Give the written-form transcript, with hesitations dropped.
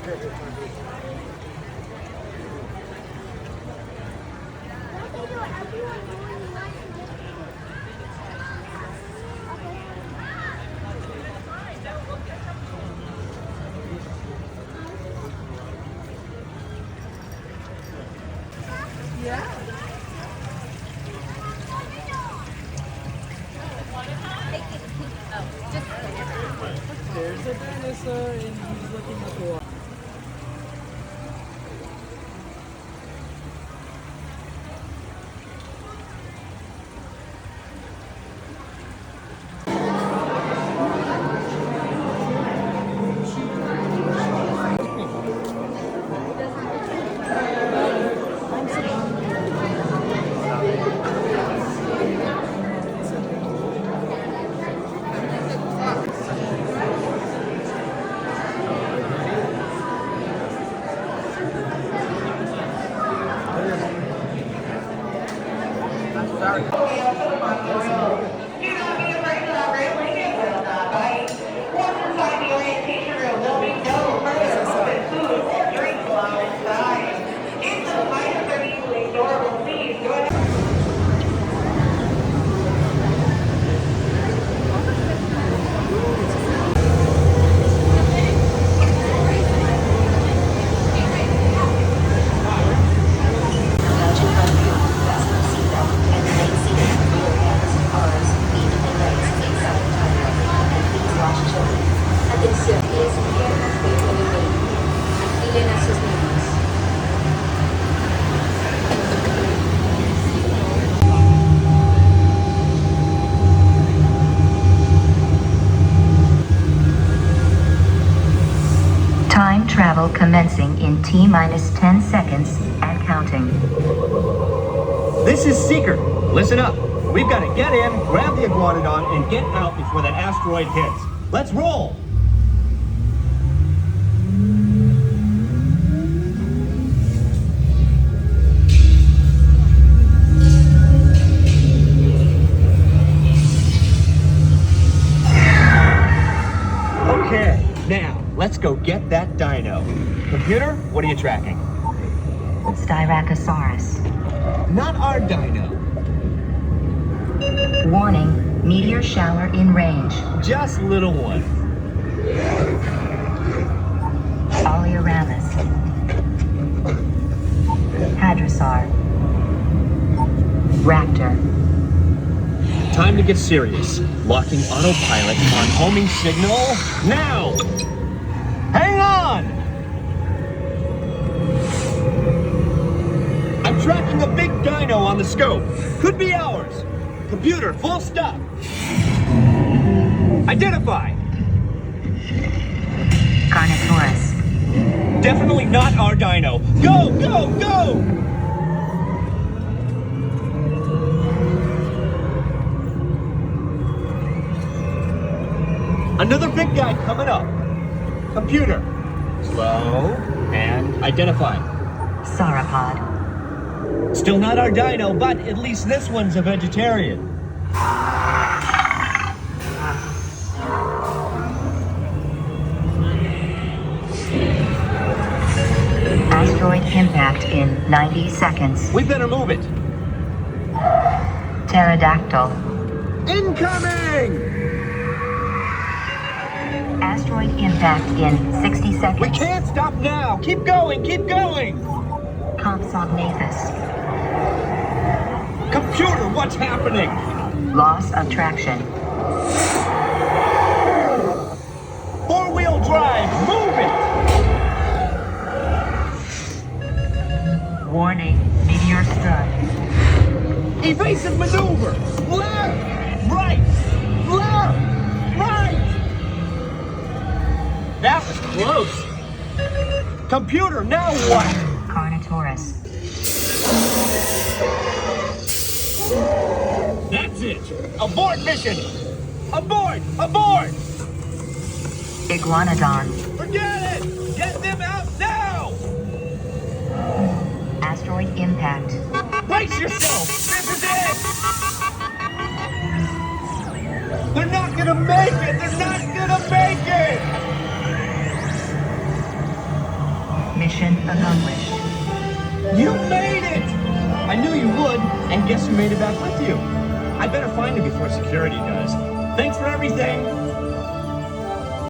There's a dinosaur and he's looking at the wall. Time travel commencing in T-minus 10 seconds and counting. This is Seeker. Listen up. We've got to get in, grab the Iguanodon, and get out before that asteroid hits. Let's roll! Okay, now, let's go get that dino. Computer, what are you tracking? Styracosaurus. Not our dino. Warning, meteor shower in range. Just little one. Oleoramus. Hadrosaur. Raptor. Time to get serious. Locking autopilot on homing signal now! Hang on! I'm tracking a big dino on the scope. Could be ours. Computer, full stop. Identify. Carnotaurus. Definitely not our dino. Go, go, go! Another big guy coming up. Computer. Slow and identify. Sauropod. Still not our dino, but at least this one's a vegetarian. Asteroid impact in 90 seconds. We better move it. Pterodactyl. Incoming! Asteroid impact in 60 seconds. We can't stop now. Keep going, keep going. Compsognathus. Computer, what's happening? Loss of traction. Four-wheel drive, move it! Warning, meteor strike. Evasive maneuver! Left! Right! Left! Right! That was close. Computer, now what? Carnotaurus. That's it! Abort mission! Abort! Abort! Iguanodon. Forget it! Get them out now! Asteroid impact. Brace yourself! This is it! They're not gonna make it! They're not gonna make it! Mission accomplished. You made it! I knew you would, and guess who made it back with you? I better find him before security does. Thanks for everything!